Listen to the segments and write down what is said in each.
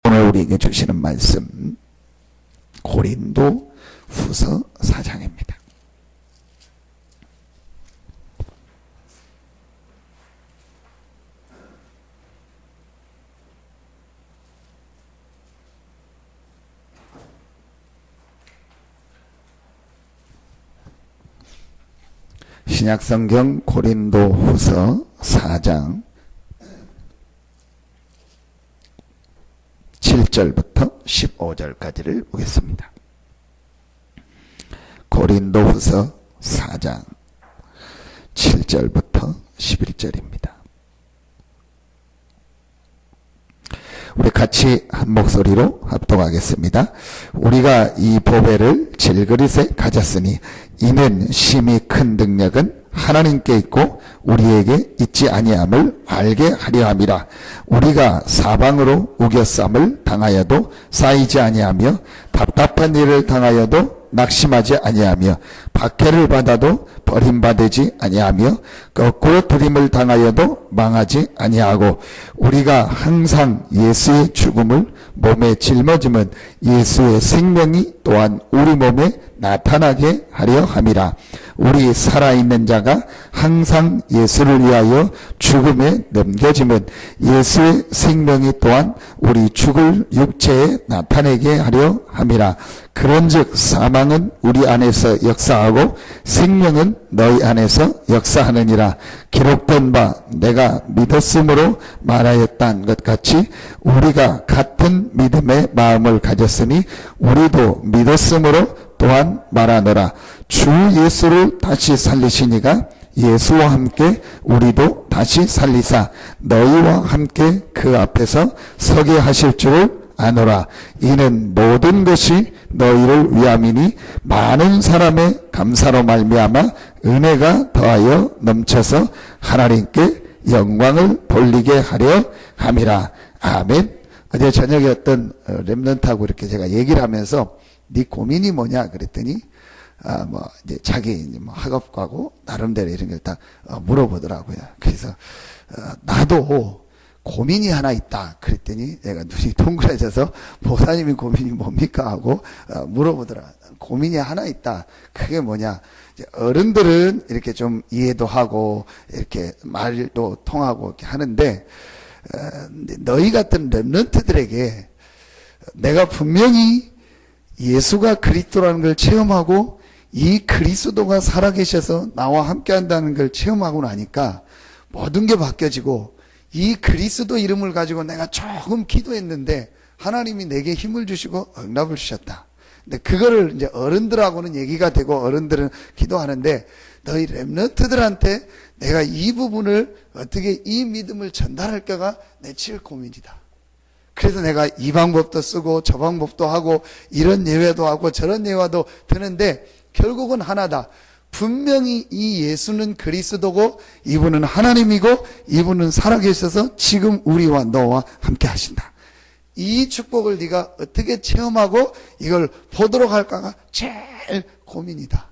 오늘 우리에게 주시는 말씀 고린도 후서 4장입니다. 신약성경 고린도 후서 4장 7절부터 15절까지를 보겠습니다. 고린도 후서 4장 7절부터 11절입니다. 우리 같이 한 목소리로 합독하겠습니다. 우리가 이 보배를 질그릇에 가졌으니 이는 심히 큰 능력은 하나님께 있고 우리에게 있지 아니함을 알게 하려 함이라. 우리가 사방으로 우겨쌈을 당하여도 쌓이지 아니하며 답답한 일을 당하여도 낙심하지 아니하며 박해를 받아도 버림받지 아니하며 거꾸로 들임을 당하여도 망하지 아니하고 우리가 항상 예수의 죽음을 몸에 짊어지면 예수의 생명이 또한 우리 몸에 나타나게 하려 함이라. 우리 살아있는 자가 항상 예수를 위하여 죽음에 넘겨지면 예수의 생명이 또한 우리 죽을 육체에 나타내게 하려 함이라. 그런즉 사망은 우리 안에서 역사하고 생명은 너희 안에서 역사하느니라. 기록된 바 내가 믿었으므로 말하였단 것 같이 우리가 같은 믿음의 마음을 가졌으니 우리도 믿었으므로 또한 말하노라. 주 예수를 다시 살리시니가 예수와 함께 우리도 다시 살리사 너희와 함께 그 앞에서 서게 하실 줄을 아노라. 이는 모든 것이 너희를 위함이니 많은 사람의 감사로 말미암아 은혜가 더하여 넘쳐서 하나님께 영광을 돌리게 하려 함이라. 아멘. 어제 저녁에 어떤 렘넌트하고 이렇게 제가 얘기를 하면서 네 고민이 뭐냐 그랬더니 이제 자기 이제 학업하고 나름대로 이런 걸 다 물어보더라고요. 그래서 나도 고민이 하나 있다 그랬더니 내가 눈이 동그래져서 목사님이 고민이 뭡니까 하고 물어보더라. 고민이 하나 있다. 그게 뭐냐? 이제 어른들은 이렇게 좀 이해도 하고 이렇게 말도 통하고 이렇게 하는데 너희 같은 렘넌트들에게 내가 분명히 예수가 그리스도라는 걸 체험하고 이 그리스도가 살아계셔서 나와 함께 한다는 걸 체험하고 나니까 모든 게 바뀌어지고 이 그리스도 이름을 가지고 내가 조금 기도했는데 하나님이 내게 힘을 주시고 응답을 주셨다. 근데 그거를 이제 어른들하고는 얘기가 되고 어른들은 기도하는데 너희 렘넌트들한테 내가 이 부분을 어떻게 이 믿음을 전달할까가 내 제일 고민이다. 그래서 내가 이 방법도 쓰고 저 방법도 하고 이런 예외도 하고 저런 예화도 드는데 결국은 하나다. 분명히 이 예수는 그리스도고 이분은 하나님이고 이분은 살아계셔서 지금 우리와 너와 함께 하신다. 이 축복을 네가 어떻게 체험하고 이걸 보도록 할까가 제일 고민이다.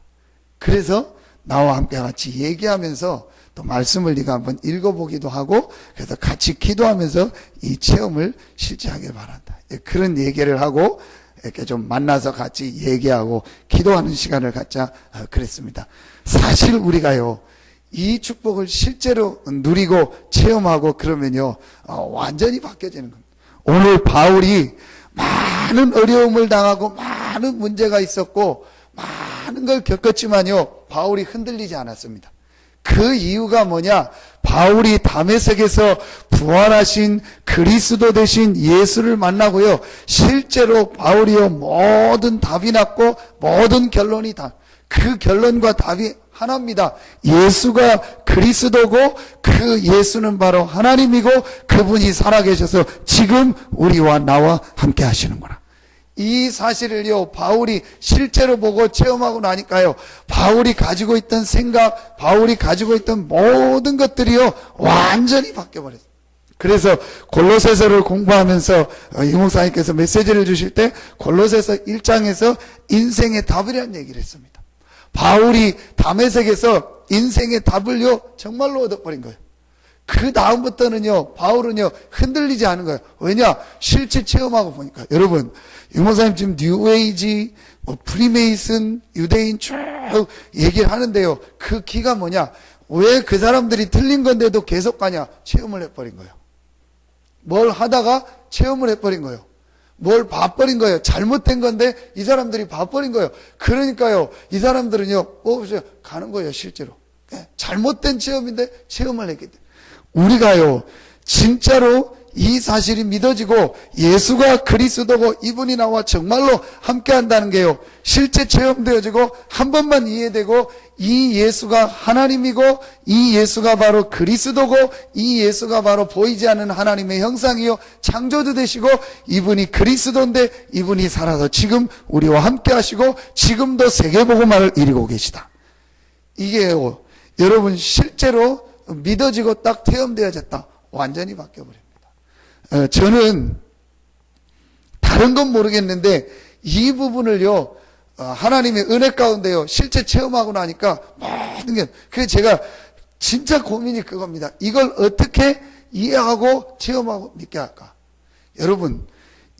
그래서 나와 함께 같이 얘기하면서 또 말씀을 네가 한번 읽어보기도 하고 그래서 같이 기도하면서 이 체험을 실제하길 바란다. 그런 얘기를 하고 이렇게 좀 만나서 같이 얘기하고 기도하는 시간을 갖자 그랬습니다. 사실 우리가요 이 축복을 실제로 누리고 체험하고 그러면요 완전히 바뀌어지는 겁니다. 오늘 바울이 많은 어려움을 당하고 많은 문제가 있었고 많은 걸 겪었지만요 바울이 흔들리지 않았습니다. 그 이유가 뭐냐? 바울이 다메섹에서 부활하신 그리스도 되신 예수를 만나고요. 실제로 바울이요 모든 답이 났고 모든 결론이 다 그 결론과 답이 하나입니다. 예수가 그리스도고 그 예수는 바로 하나님이고 그분이 살아계셔서 지금 우리와 나와 함께 하시는구나. 이 사실을요 바울이 실제로 보고 체험하고 나니까요 바울이 가지고 있던 생각, 바울이 가지고 있던 모든 것들이요 완전히 바뀌어버렸어요. 그래서 골로새서를 공부하면서 이 목사님께서 메시지를 주실 때 골로새서 1장에서 인생의 답이라는 얘기를 했습니다. 바울이 다메섹에서 인생의 답을요 정말로 얻어버린 거예요. 그 다음부터는요, 바울은요, 흔들리지 않은 거예요. 왜냐? 실제 체험하고 보니까. 여러분, 유목사님 지금 뉴에이지, 프리메이슨, 유대인 쭉 얘기를 하는데요. 그 키가 뭐냐? 왜 그 사람들이 틀린 건데도 계속 가냐? 체험을 해버린 거예요. 뭘 하다가 체험을 해버린 거예요. 뭘 봐버린 거예요. 잘못된 건데 이 사람들이 봐버린 거예요. 그러니까요, 이 사람들은요, 가는 거예요, 실제로. 잘못된 체험인데 체험을 했기 때문에. 우리가요, 진짜로 이 사실이 믿어지고 예수가 그리스도고 이분이 나와 정말로 함께 한다는 게요, 실제 체험되어지고 한 번만 이해되고 이 예수가 하나님이고 이 예수가 바로 그리스도고 이 예수가 바로 보이지 않는 하나님의 형상이요 창조주 되시고 이분이 그리스도인데 이분이 살아서 지금 우리와 함께 하시고 지금도 세계복음화를 이루고 계시다. 이게요, 여러분 실제로 믿어지고 딱 체험되어졌다. 완전히 바뀌어버립니다. 저는 다른 건 모르겠는데 이 부분을요, 하나님의 은혜 가운데요, 실제 체험하고 나니까 모든 게, 그래서 제가 진짜 고민이 그겁니다. 이걸 어떻게 이해하고 체험하고 믿게 할까? 여러분,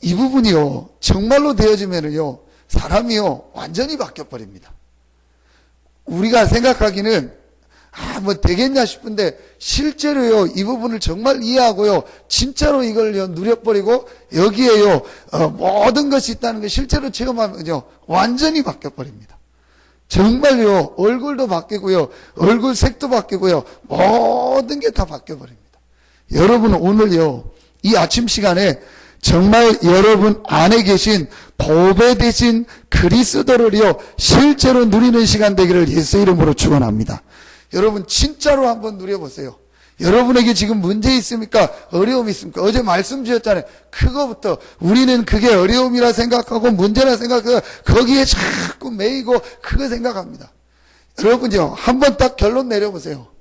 이 부분이요, 정말로 되어지면은요, 사람이요, 완전히 바뀌어버립니다. 우리가 생각하기는 뭐 되겠냐 싶은데 실제로요, 이 부분을 정말 이해하고요, 진짜로 이걸요 누려버리고 여기에요 모든 것이 있다는 걸 실제로 체험하면요 완전히 바뀌어버립니다. 정말요, 얼굴도 바뀌고요, 얼굴 색도 바뀌고요, 모든 게 다 바뀌어버립니다. 여러분, 오늘요 이 아침 시간에 정말 여러분 안에 계신 보배 되신 그리스도를요 실제로 누리는 시간 되기를 예수 이름으로 축원합니다. 여러분 진짜로 한번 누려보세요. 여러분에게 지금 문제 있습니까? 어려움이 있습니까? 어제 말씀 주셨잖아요. 그거부터 우리는 그게 어려움이라 생각하고 문제라 생각하고 거기에 자꾸 매이고 그거 생각합니다. 여러분요, 한번 딱 결론 내려보세요.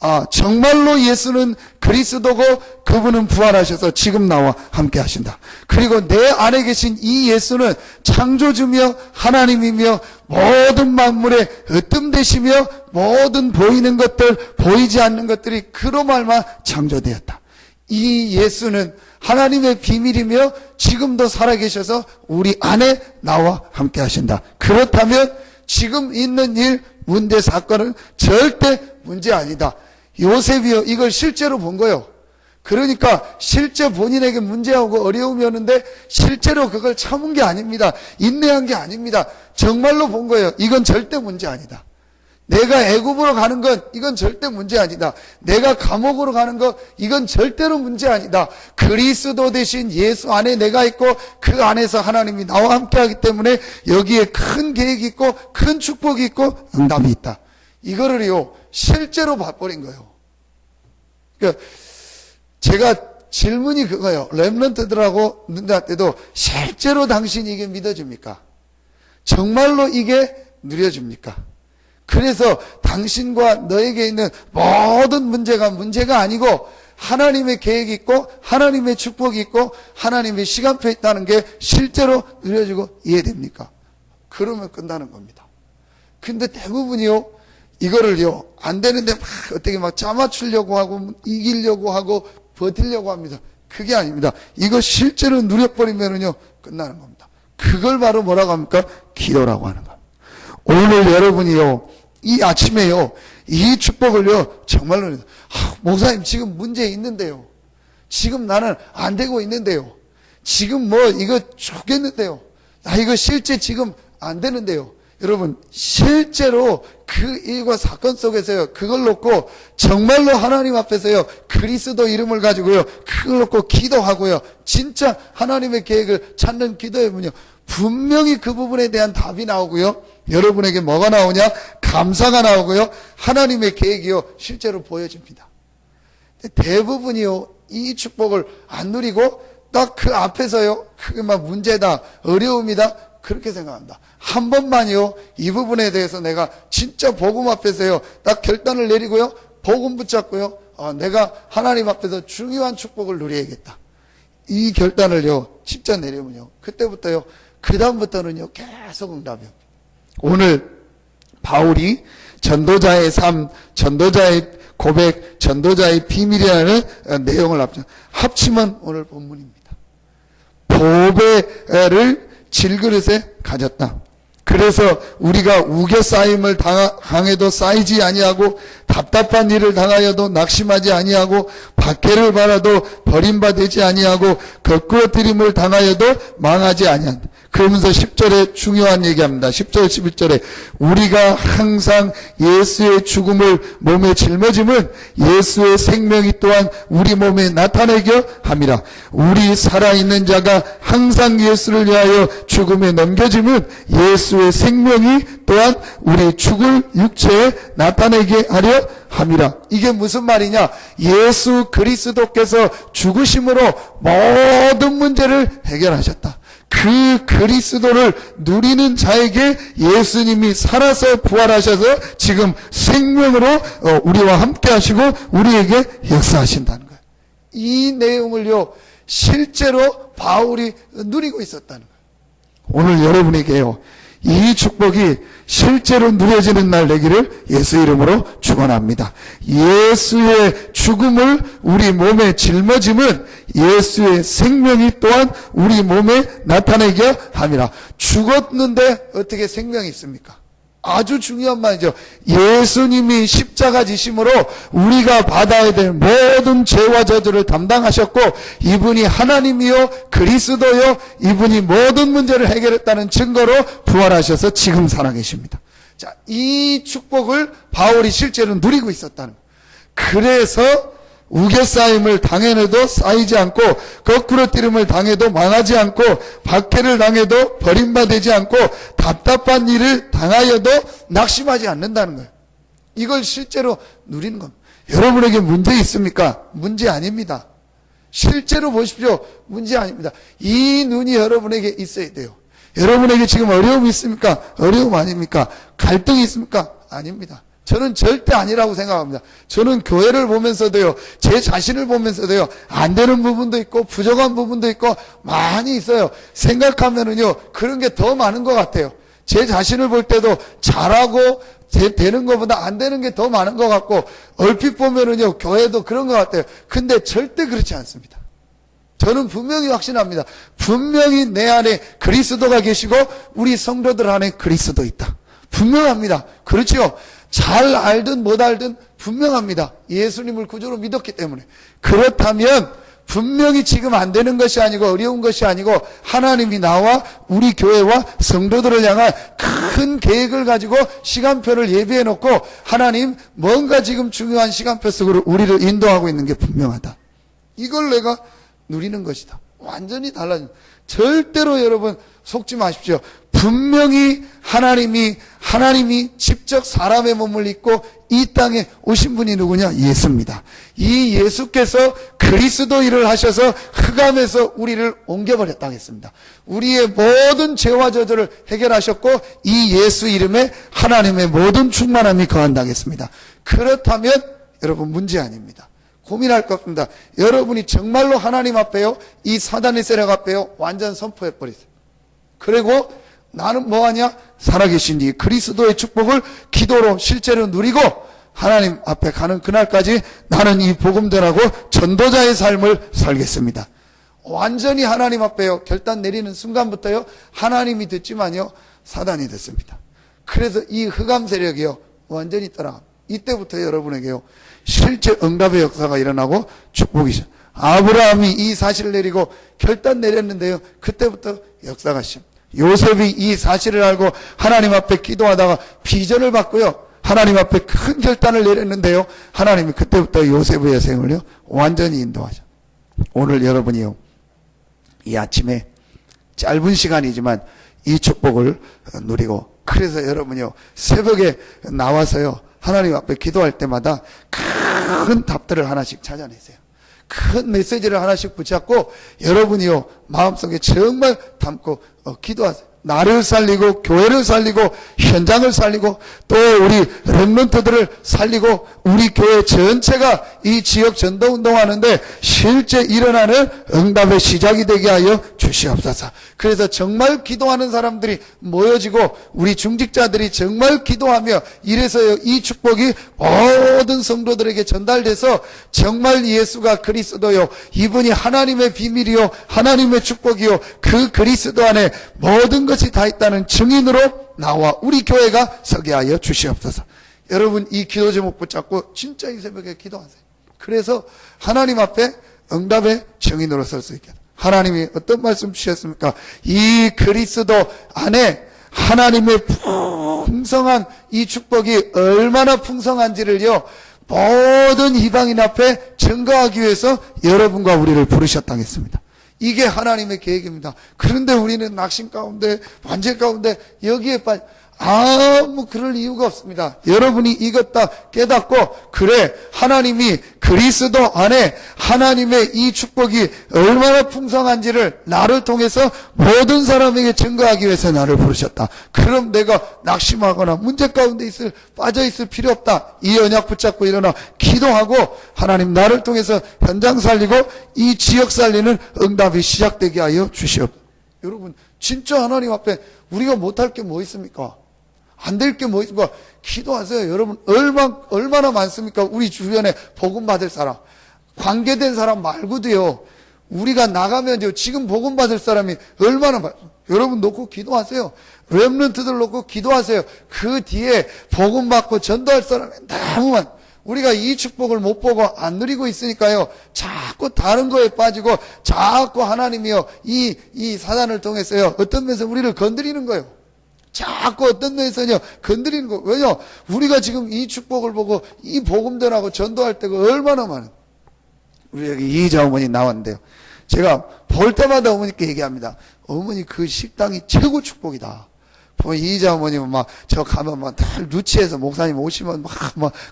아, 정말로 예수는 그리스도고 그분은 부활하셔서 지금 나와 함께 하신다. 그리고 내 안에 계신 이 예수는 창조주며 하나님이며 모든 만물의 으뜸되시며 모든 보이는 것들 보이지 않는 것들이 그로 말미암아 창조되었다. 이 예수는 하나님의 비밀이며 지금도 살아계셔서 우리 안에 나와 함께 하신다. 그렇다면 지금 있는 일, 문제, 사건은 절대 문제 아니다. 요셉이요, 이걸 실제로 본 거예요. 그러니까 실제 본인에게 문제하고 어려움이었는데 실제로 그걸 참은 게 아닙니다. 인내한 게 아닙니다. 정말로 본 거예요. 이건 절대 문제 아니다. 내가 애굽으로 가는 건 이건 절대 문제 아니다. 내가 감옥으로 가는 거 이건 절대로 문제 아니다. 그리스도 대신 예수 안에 내가 있고 그 안에서 하나님이 나와 함께하기 때문에 여기에 큰 계획이 있고 큰 축복이 있고 응답이 있다. 이거를요 실제로 봐버린 거예요. 그러니까 제가 질문이 그거예요. 렘넌트들하고 눈할 때도 실제로 당신이 이게 믿어집니까? 정말로 이게 누려집니까? 그래서 당신과 너에게 있는 모든 문제가 아니고 하나님의 계획이 있고 하나님의 축복이 있고 하나님의 시간표 있다는 게 실제로 누려지고 이해됩니까? 그러면 끝나는 겁니다. 근데 대부분이요, 이거를요 안 되는데 막 어떻게 막 짜맞추려고 하고 이기려고 하고 버티려고 합니다. 그게 아닙니다. 이거 실제로 누려버리면은요 끝나는 겁니다. 그걸 바로 뭐라고 합니까? 기도라고 하는 겁니다. 오늘 여러분이요 이 아침에요 이 축복을요 정말로 목사님 지금 문제 있는데요, 지금 나는 안 되고 있는데요, 지금 뭐 이거 죽겠는데요, 나 이거 실제 지금 안 되는데요. 여러분 실제로 그 일과 사건 속에서요 그걸 놓고 정말로 하나님 앞에서요 그리스도 이름을 가지고요 그걸 놓고 기도하고요 진짜 하나님의 계획을 찾는 기도의 문요 분명히 그 부분에 대한 답이 나오고요, 여러분에게 뭐가 나오냐? 감사가 나오고요, 하나님의 계획이요 실제로 보여집니다. 대부분이요 이 축복을 안 누리고 딱 그 앞에서요 그게 막 문제다, 어려움이다 그렇게 생각합니다. 한 번만요 이 부분에 대해서 내가 진짜 복음 앞에서요 딱 결단을 내리고요 복음 붙잡고요 내가 하나님 앞에서 중요한 축복을 누려야겠다, 이 결단을요 진짜 내리면요 그때부터요 그 다음부터는요 계속 응답이요. 오늘 바울이 전도자의 삶, 전도자의 고백, 전도자의 비밀이라는 내용을 합치면 오늘 본문입니다. 보배를 질그릇에 가졌다. 그래서 우리가 우겨 쌓임을 당해도 쌓이지 아니하고 답답한 일을 당하여도 낙심하지 아니하고 박해를 받아도 버림받지 아니하고 거꾸러뜨림을 당하여도 망하지 아니한다. 그러면서 10절에 중요한 얘기합니다. 10절 11절에 우리가 항상 예수의 죽음을 몸에 짊어짐은 예수의 생명이 또한 우리 몸에 나타내게 함이라. 우리 살아있는 자가 항상 예수를 위하여 죽음에 넘겨짐은 예수의 생명이 또한 우리 죽을 육체에 나타내게 하려 함이라. 이게 무슨 말이냐? 예수 그리스도께서 죽으심으로 모든 문제를 해결하셨다. 그 그리스도를 누리는 자에게 예수님이 살아서 부활하셔서 지금 생명으로 우리와 함께 하시고 우리에게 역사하신다는 거예요. 이 내용을요, 실제로 바울이 누리고 있었다는 거예요. 오늘 여러분에게요, 이 축복이 실제로 누려지는 날 되기를 예수 이름으로 축원합니다. 예수의 죽음을 우리 몸에 짊어짐은 예수의 생명이 또한 우리 몸에 나타내게 함이라. 죽었는데 어떻게 생명이 있습니까? 아주 중요한 말이죠. 예수님이 십자가 지심으로 우리가 받아야 될 모든 죄와 저주를 담당하셨고 이분이 하나님이요 그리스도요 이분이 모든 문제를 해결했다는 증거로 부활하셔서 지금 살아계십니다. 자, 이 축복을 바울이 실제로 누리고 있었다는 거예요. 그래서 우겨싸임을 당해도 쌓이지 않고 거꾸로뜨림을 당해도 망하지 않고 박해를 당해도 버림받지 않고 답답한 일을 당하여도 낙심하지 않는다는 거예요. 이걸 실제로 누리는 겁니다. 여러분에게 문제 있습니까? 문제 아닙니다. 실제로 보십시오. 문제 아닙니다. 이 눈이 여러분에게 있어야 돼요. 여러분에게 지금 어려움이 있습니까? 어려움 아닙니까? 갈등이 있습니까? 아닙니다. 저는 절대 아니라고 생각합니다. 저는 교회를 보면서도요, 제 자신을 보면서도요, 안 되는 부분도 있고, 부족한 부분도 있고, 많이 있어요. 생각하면은요, 그런 게 더 많은 것 같아요. 제 자신을 볼 때도 잘하고, 되는 것보다 안 되는 게 더 많은 것 같고, 얼핏 보면은요, 교회도 그런 것 같아요. 근데 절대 그렇지 않습니다. 저는 분명히 확신합니다. 분명히 내 안에 그리스도가 계시고, 우리 성도들 안에 그리스도 있다. 분명합니다. 그렇죠? 잘 알든 못 알든 분명합니다. 예수님을 구주로 믿었기 때문에. 그렇다면 분명히 지금 안 되는 것이 아니고 어려운 것이 아니고 하나님이 나와 우리 교회와 성도들을 향한 큰 계획을 가지고 시간표를 예비해 놓고 하나님 뭔가 지금 중요한 시간표 속으로 우리를 인도하고 있는 게 분명하다. 이걸 내가 누리는 것이다. 완전히 달라집니다. 절대로 여러분 속지 마십시오. 분명히 하나님이 직접 사람의 몸을 입고 이 땅에 오신 분이 누구냐? 예수입니다. 이 예수께서 그리스도 일을 하셔서 흑암에서 우리를 옮겨버렸다고 했습니다. 우리의 모든 죄와 저주를 해결하셨고 이 예수 이름에 하나님의 모든 충만함이 거한다고 했습니다. 그렇다면 여러분 문제 아닙니다. 고민할 것 없습니다. 여러분이 정말로 하나님 앞에요, 이 사단의 세력 앞에요, 완전 선포해버리세요. 그리고 나는 뭐하냐? 살아계신 이 그리스도의 축복을 기도로 실제로 누리고 하나님 앞에 가는 그날까지 나는 이 복음 전하고 전도자의 삶을 살겠습니다. 완전히 하나님 앞에요, 결단 내리는 순간부터요, 하나님이 됐지만요, 사단이 됐습니다. 그래서 이 흑암 세력이요, 완전히 떠나갑니다. 이때부터 여러분에게요, 실제 응답의 역사가 일어나고 축복이죠. 아브라함이 이 사실을 내리고 결단 내렸는데요, 그때부터 역사가 시작. 요셉이 이 사실을 알고 하나님 앞에 기도하다가 비전을 받고요, 하나님 앞에 큰 결단을 내렸는데요, 하나님이 그때부터 요셉의 여생을요 완전히 인도하죠. 오늘 여러분이요, 이 아침에 짧은 시간이지만 이 축복을 누리고, 그래서 여러분이요 새벽에 나와서요 하나님 앞에 기도할 때마다 큰 답들을 하나씩 찾아내세요. 큰 메시지를 하나씩 붙잡고 여러분이요 마음속에 정말 담고 기도하세요. 나를 살리고 교회를 살리고 현장을 살리고 또 우리 렘넌트들을 살리고 우리 교회 전체가 이 지역 전도운동하는데 실제 일어나는 응답의 시작이 되게 하여 주시옵소서. 그래서 정말 기도하는 사람들이 모여지고 우리 중직자들이 정말 기도하며 이래서 이 축복이 모든 성도들에게 전달돼서 정말 예수가 그리스도요, 이분이 하나님의 비밀이요 하나님의 축복이요, 그 그리스도 안에 모든 것이 다 있다는 증인으로 나와 우리 교회가 서게 하여 주시옵소서. 여러분, 이 기도 제목 붙잡고 진짜 이 새벽에 기도하세요. 그래서 하나님 앞에 응답의 증인으로 설 수 있게. 하나님이 어떤 말씀 주셨습니까? 이 그리스도 안에 하나님의 풍성한 이 축복이 얼마나 풍성한지를요, 모든 이방인 앞에 증거하기 위해서 여러분과 우리를 부르셨다고 했습니다. 이게 하나님의 계획입니다. 그런데 우리는 낙심 가운데, 반제 가운데 여기에 빠져 아무 그럴 이유가 없습니다. 여러분이 이것 다 깨닫고, 그래, 하나님이 그리스도 안에 하나님의 이 축복이 얼마나 풍성한지를 나를 통해서 모든 사람에게 증거하기 위해서 나를 부르셨다. 그럼 내가 낙심하거나 문제 가운데 빠져 있을 필요 없다. 이 언약 붙잡고 일어나 기도하고 하나님 나를 통해서 현장 살리고 이 지역 살리는 응답이 시작되게 하여 주시옵소서. 여러분, 진짜 하나님 앞에 우리가 못할 게 뭐 있습니까? 안 될 게 뭐 있습니까? 기도하세요. 여러분, 얼마나 많습니까? 우리 주변에 복음 받을 사람, 관계된 사람 말고도요, 우리가 나가면 지금 복음 받을 사람이 얼마나 많습니까? 여러분 놓고 기도하세요. 렘넌트들 놓고 기도하세요. 그 뒤에 복음 받고 전도할 사람이 너무 많. 우리가 이 축복을 못 보고 안 누리고 있으니까요, 자꾸 다른 거에 빠지고 자꾸 하나님이요, 이 사단을 통해서요, 어떤 면에서 우리를 건드리는 거예요. 자꾸 어떤 면에서요 건드리는 거. 왜냐? 우리가 지금 이 축복을 보고 이 복음전하고 전도할 때가 얼마나 많아요. 우리 여기 이자 어머니 나왔는데요, 제가 볼 때마다 어머니께 얘기합니다. 어머니 그 식당이 최고 축복이다. 이자 어머님은 저 가면 늘 누치해서 목사님 오시면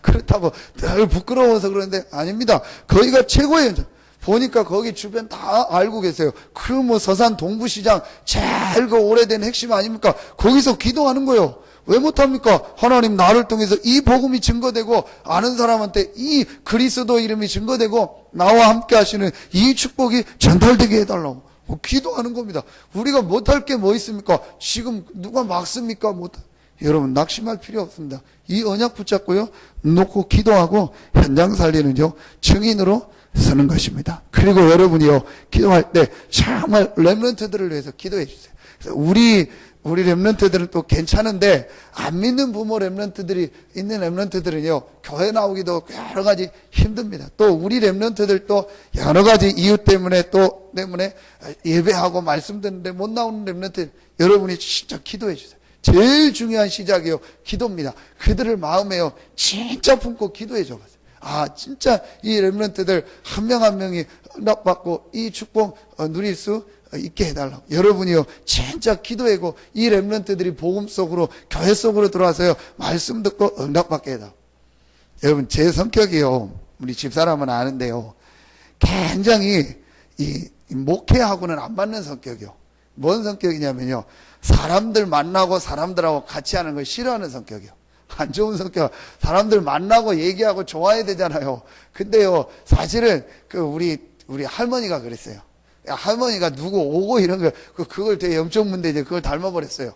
그렇다고 늘 부끄러워서 그러는데 아닙니다. 거기가 최고예요. 보니까 거기 주변 다 알고 계세요. 그 서산 동부시장 제일 오래된 핵심 아닙니까? 거기서 기도하는 거예요. 왜 못합니까? 하나님 나를 통해서 이 복음이 증거되고 아는 사람한테 이 그리스도 이름이 증거되고 나와 함께 하시는 이 축복이 전달되게 해달라고 기도하는 겁니다. 우리가 못할 게 뭐 있습니까? 지금 누가 막습니까? 여러분 낙심할 필요 없습니다. 이 언약 붙잡고요, 놓고 기도하고 현장 살리는요, 증인으로 서는 것입니다. 그리고 여러분이요, 기도할 때 정말 렘넌트들을 위해서 기도해 주세요. 그래서 우리 렘넌트들은 또 괜찮은데, 안 믿는 부모 렘넌트들이 있는 렘넌트들은요, 교회 나오기도 여러 가지 힘듭니다. 또 우리 렘넌트들 또 여러 가지 이유 때문에 예배하고 말씀 듣는데 못 나오는 렘넌트, 여러분이 진짜 기도해 주세요. 제일 중요한 시작이요, 기도입니다. 그들을 마음에요, 진짜 품고 기도해 줘보세요. 진짜 이 렘넌트들 한 명 한 명이 응답받고 이 축복 누릴 수 있게 해달라고. 여러분이요, 진짜 기도하고 이 렘넌트들이 복음 속으로, 교회 속으로 들어와서요, 말씀 듣고 응답받게 해달라고. 여러분, 제 성격이요, 우리 집사람은 아는데요, 굉장히 이 목회하고는 안 맞는 성격이요. 뭔 성격이냐면요, 사람들 만나고 사람들하고 같이 하는 걸 싫어하는 성격이요. 안 좋은 성격. 사람들 만나고 얘기하고 좋아야 되잖아요. 근데요, 사실은 우리 할머니가 그랬어요. 할머니가 누구 오고 이런 거, 그걸 되게 영적문제 이제 그걸 닮아버렸어요.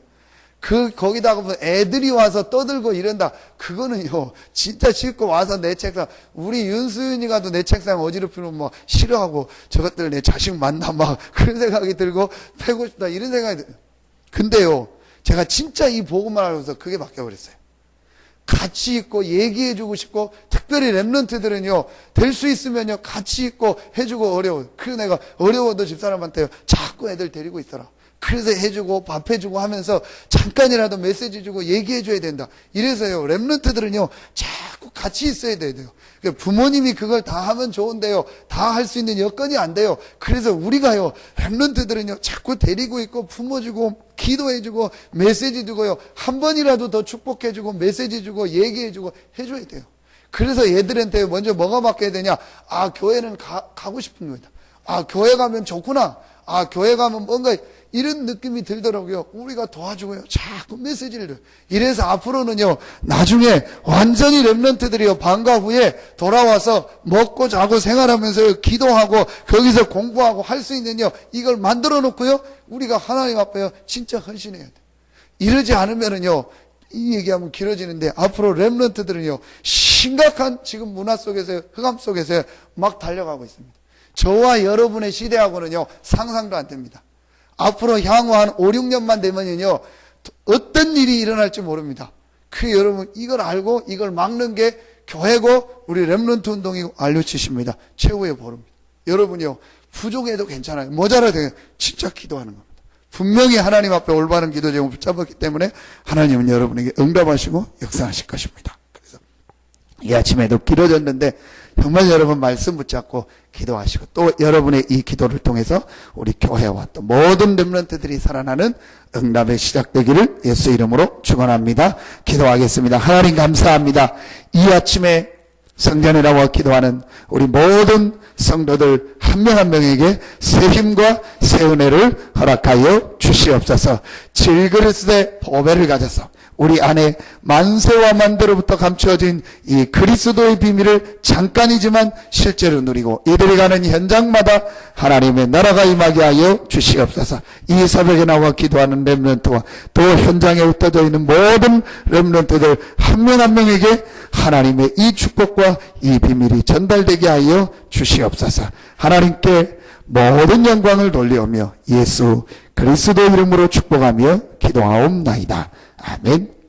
거기다가 뭐 애들이 와서 떠들고 이런다. 그거는요, 진짜 싫고 와서 내 책상, 우리 윤수윤이가도 내 책상 어지럽히면 싫어하고 저것들 내 자식 만나 그런 생각이 들고 패고 싶다 이런 생각이 들어요. 근데요, 제가 진짜 이 복음을 알고서 그게 바뀌어버렸어요. 같이 있고 얘기해주고 싶고, 특별히 렘넌트들은요, 될 수 있으면요, 같이 있고 해주고 어려워요. 그래서 내가 어려워도 집사람한테요, 자꾸 애들 데리고 있어라. 그래서 해주고 밥 해주고 하면서 잠깐이라도 메시지 주고 얘기해줘야 된다. 이래서요, 렘넌트들은요, 자꾸 같이 있어야 돼요. 부모님이 그걸 다 하면 좋은데요, 다 할 수 있는 여건이 안 돼요. 그래서 우리가요, 렘넌트들은요, 자꾸 데리고 있고 품어주고 기도해주고 메시지 주고요, 한 번이라도 더 축복해주고 메시지 주고 얘기해주고 해줘야 돼요. 그래서 얘들한테 먼저 뭐가 맡겨야 되냐? 교회는 가고 싶은 거다. 교회 가면 좋구나. 교회 가면 뭔가 이런 느낌이 들더라고요. 우리가 도와주고요. 자꾸 메시지를 줘요. 이래서 앞으로는요, 나중에 완전히 렘넌트들이요, 방과 후에 돌아와서 먹고 자고 생활하면서 기도하고 거기서 공부하고 할 수 있는요, 이걸 만들어 놓고요, 우리가 하나님 앞에요, 진짜 헌신해야 돼요. 이러지 않으면은요, 이 얘기하면 길어지는데 앞으로 렘넌트들은요, 심각한 지금 문화 속에서, 흑암 속에서 막 달려가고 있습니다. 저와 여러분의 시대하고는요, 상상도 안 됩니다. 앞으로 향후 한 5, 6년만 되면요, 어떤 일이 일어날지 모릅니다. 그 여러분, 이걸 알고 이걸 막는 게 교회고 우리 렘넌트 운동이고 알려주십니다. 최후의 보루입니다. 여러분요, 부족해도 괜찮아요. 모자라도 진짜 기도하는 겁니다. 분명히 하나님 앞에 올바른 기도 제목을 붙잡았기 때문에 하나님은 여러분에게 응답하시고 역사하실 것입니다. 그래서 이 아침에도 길어졌는데 정말 여러분 말씀 붙잡고 기도하시고 또 여러분의 이 기도를 통해서 우리 교회와 또 모든 렘넌트들이 살아나는 응답의 시작되기를 예수 이름으로 축원합니다. 기도하겠습니다. 하나님 감사합니다. 이 아침에 성전에 나와 기도하는 우리 모든 성도들 한 명 한 명에게 새 힘과 새 은혜를 허락하여 주시옵소서. 질그리스도의 보배를 가져서 우리 안에 만세와 만대로부터 감추어진 이 그리스도의 비밀을 잠깐이지만 실제로 누리고 이들이 가는 현장마다 하나님의 나라가 임하게 하여 주시옵소서. 이 새벽에 나와 기도하는 렘넌트와 또 현장에 흩어져 있는 모든 렘넌트들 한 명 한 명에게 하나님의 이 축복과 이 비밀이 전달되게 하여 주시옵소서. 하나님께 모든 영광을 돌리오며 예수 그리스도 이름으로 축복하며 기도하옵나이다. 아멘.